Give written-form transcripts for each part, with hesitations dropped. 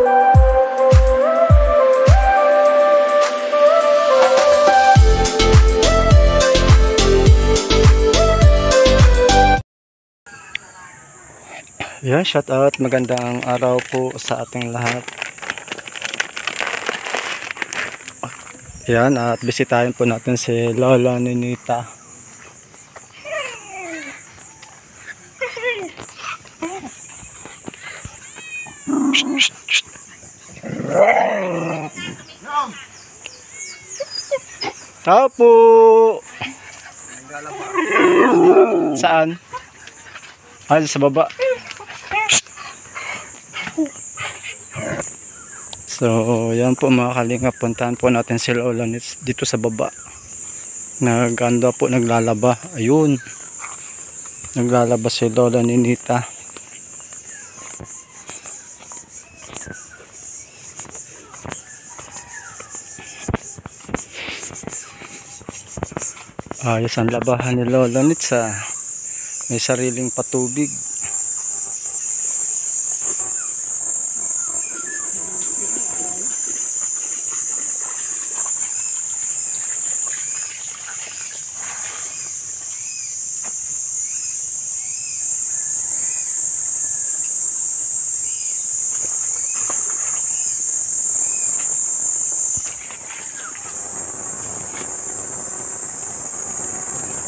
Yan, shout out, magandang araw po sa ating lahat. Yan, at bisitahin po natin si Lola Ninita. Tao po. Saan? Sa baba. So, yan po mga kalingap, puntahan po natin si Lola dito sa baba. Naganda po, naglalaba. Ayun. Naglalaba si Lola Ninita. Ayos ang labahan ni Lola Nitsa. May sariling patubig.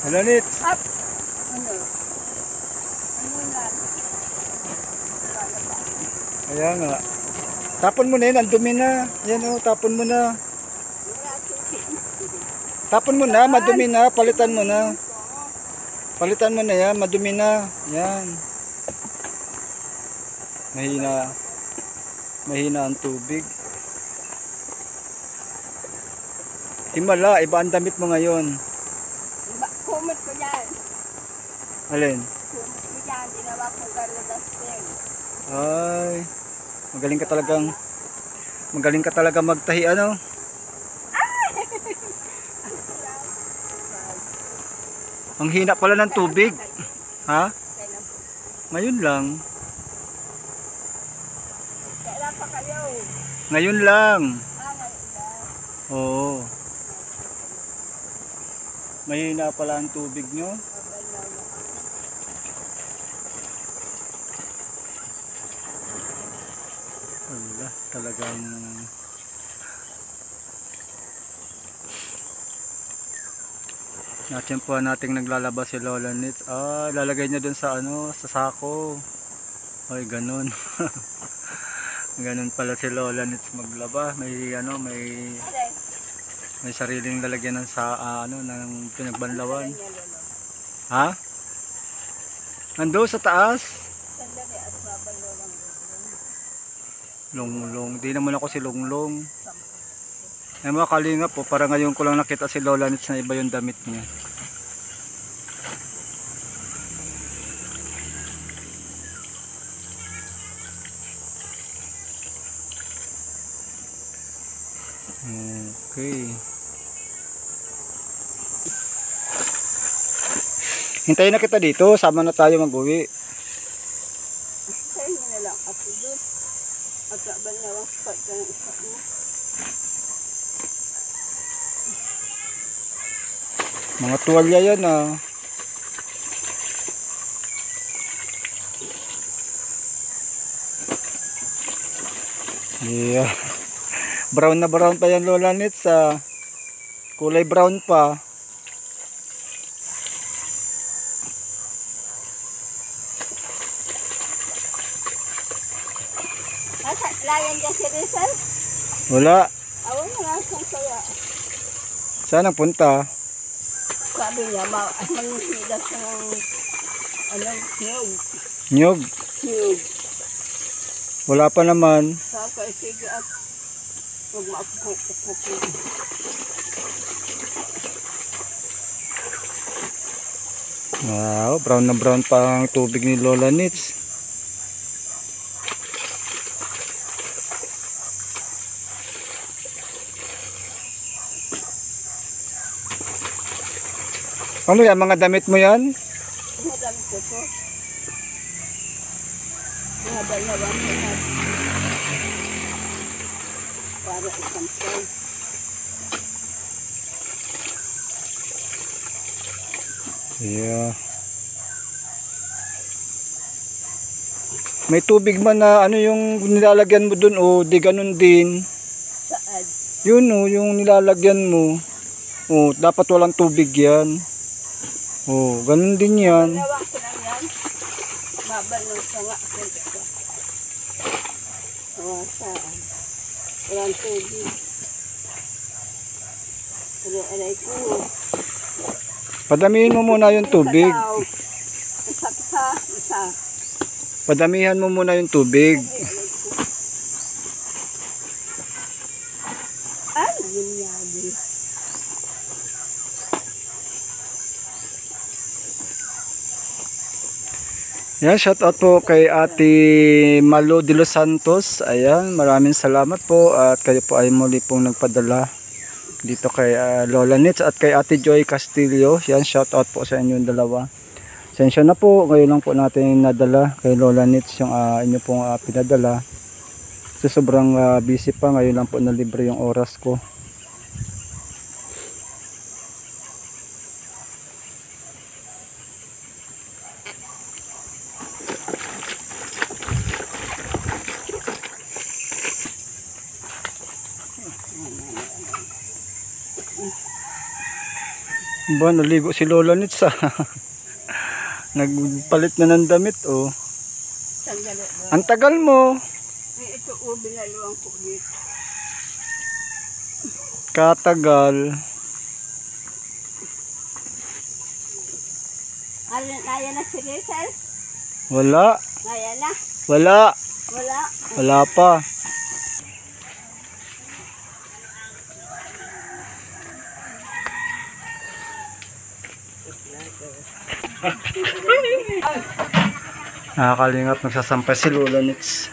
Hello, Nit. Up. Ano? Ano na? Ayan nga. Tapon mo na yun, ang dumi na. Yan o, tapon mo na. Tapon mo na, madumi na. Palitan mo na. Palitan mo na yan, madumi na. Yan. Mahina ang tubig. Himala, iba ang damit mo ngayon. Kumot ko yan. Alin? Kumot ko yan. Ginawa ko galadasting. Ay, magaling ka talaga magtahi, ano? Ang hina pala ng tubig. Ha? Ngayon lang. Kailan pa kayo? Ngayon lang. Ngayon lang. Oo. Mahina pala ang tubig nyo. Wala, talagang natsempuhan nating naglalaba si Lola Nit. Lalagay niya dun sa sa sako. Ay, ganun. Ganun pala si Lola Nit maglaba. May sariling lalagyan ng pinagbanlawan. Ha? Ando sa taas? Longlong. Di naman ako si Longlong. Ay mga kalingap po, para ngayon ko lang nakita si Lola Nits na iba yung damit niya. Okay. Hintayin na kita dito, sama na tayo mag-uwi. Hintayin mo na lang ako doon. At sabal na lang spot ka ng isa mo. Mga tuwalya yan Yeah. Brown na brown pa yan, Lola Nits. Kulay brown pa. Layan ka si Rizal? Wala. Awan mo nga siyang saya. Saan ang punta? Sabi niya, mangihilas ng niyog. Nyog. Niyog. Wala pa naman. Saka sige at huwag maapukupukupuk. Wow, brown na brown pa ang tubig ni Lola Nits. Ano yan? Mga damit mo yan? Mga damit ko po. Mga dalawang isang taon. Yeah. May tubig man na ano yung nilalagyan mo dun o di ganun din. Saan? Yun o, yung nilalagyan mo. O, dapat walang tubig yan. O, ganun din yan. Nawang ko lang yan. Babalong sa nga. Saan? Walang tubig. Pero aray ko. Padamihin mo muna yung tubig. Isa. Padamihan mo muna yung tubig. Ay, yun yabi. Yan, shout out po kay Ate Malo de los Santos. Ayan, maraming salamat po at kayo po ay muli pong nagpadala dito kay Lola Nits at kay Ate Joy Castillo. Yan, shout out po sa inyong dalawa. Sensya na po, ngayon lang po natin nadala kay Lola Nits yung inyo pong pinadala. So sobrang busy pa, ngayon lang po na libre yung oras ko. Ba, naligo si Lola Nits nagpalit na ng damit oh. Sandali ba? Ang tagal mo. Ay, ito binaluan ko dito. Katagal. Naya na si Rizal? Wala. Naya na? Wala. Wala. Wala pa. Nakakalingap, nagsasampay si Lola Nits.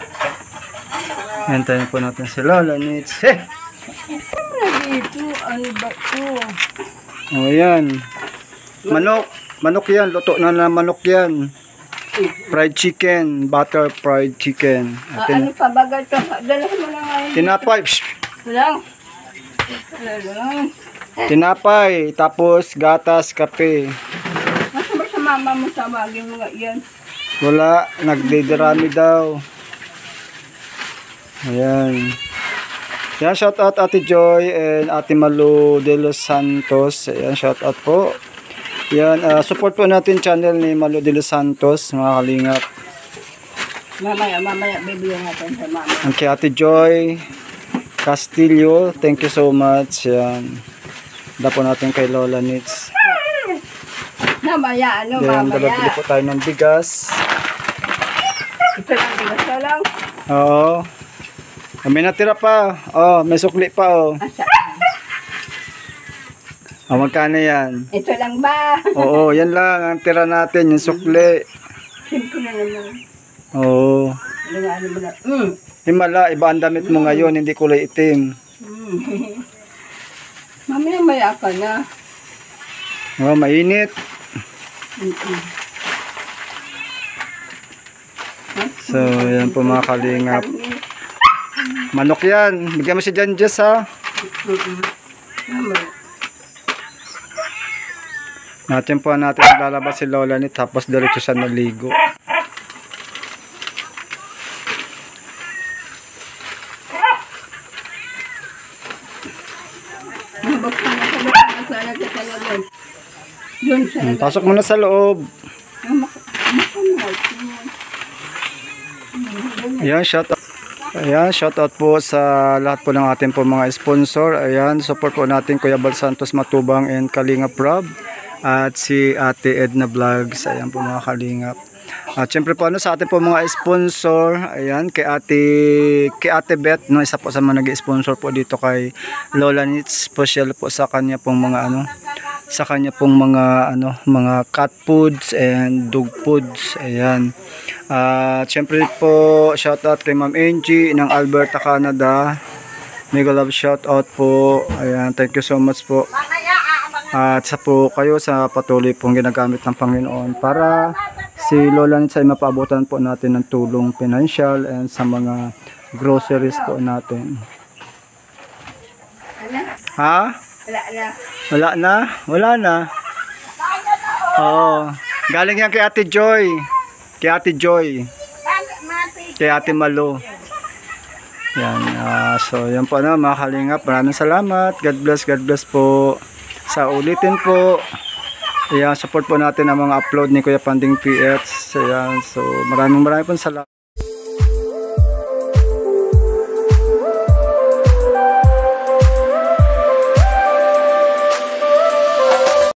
Hintayin po natin si Lola Nits. Dito, ano ba ito? O yan. Manok. Manok yan. Luto na na manok yan. Fried chicken. Butter fried chicken. Ano pa bagal ito? Dalahan mo na ngayon. Tinapay. Psh. Lang. Lang. Tinapay. Tapos gatas, kape. Nasa ba sa mama mo tawagin mo nga yan? Wala. Nagdidirami daw. Ayan. Yan, shout out Ate Joy and Ate Malo de los Santos. Ayan, shout out po. Yan, support po natin channel ni Malo de los Santos, mga kalingap. Mamaya, bibigyan natin sa mama. Ang kay Ate Joy Castillo, thank you so much. Yan. Dapo natin kay Lola Nits. Mamaya, Then, mamaya. balabili po tayo ng bigas. Ito lang, bigas na lang. Oo. May natira pa. Oh, may sukli pa oh. Asaan? Oh, magkano yan? Ito lang ba? Oo, yan lang ang tira natin, yung sukli. Simple na naman. Oo. Ano mo na? Himala, iba ang damit mo ngayon, hindi kulay itim. Mamaya ka na. Oh, mainit. So, yan po mga kalingap. Manok yan. Bigyan mo si Janjes ha. Natin po natin lalabas si Lola ni tapos diretso siya naligo. Pasok muna sa loob. Ayan, shout out. Ayan, shout out po sa lahat po ng ating po mga sponsor. Ayan, support po natin Kuya Bal Santos Matubang and Kalingap Rob. At si Ate Edna Vlogs. Ayan po mga kalingap. At syempre po sa ating po mga sponsor. Ayan, kay Ate Beth, no, isa po sa mga nag-sponsor po dito kay Lola Nits. Special po sa kanya pong mga sa kanya pong mga cat foods and dog foods. Ayan. Syempre po, shout out kay Ma'am Angie ng Alberta, Canada. Mega love shout out po. Ayan, thank you so much po. At sa po kayo sa patuloy pong ginagamit ng Panginoon para si Lola Nits ay mapaabutan po natin ng tulong financial and sa mga groceries po natin. Ha? Wala na. Wala na? Wala na. Oo. Galing yan kay Ate Joy. Kay Ate Joy. Kay Ate Malo. Yan. So, yan po na mga kalingap. Maraming salamat. God bless po. Sa ulitin po. Ayan, support po natin ang mga upload ni Kuya Panding PX. Ayan. So, maraming po salamat.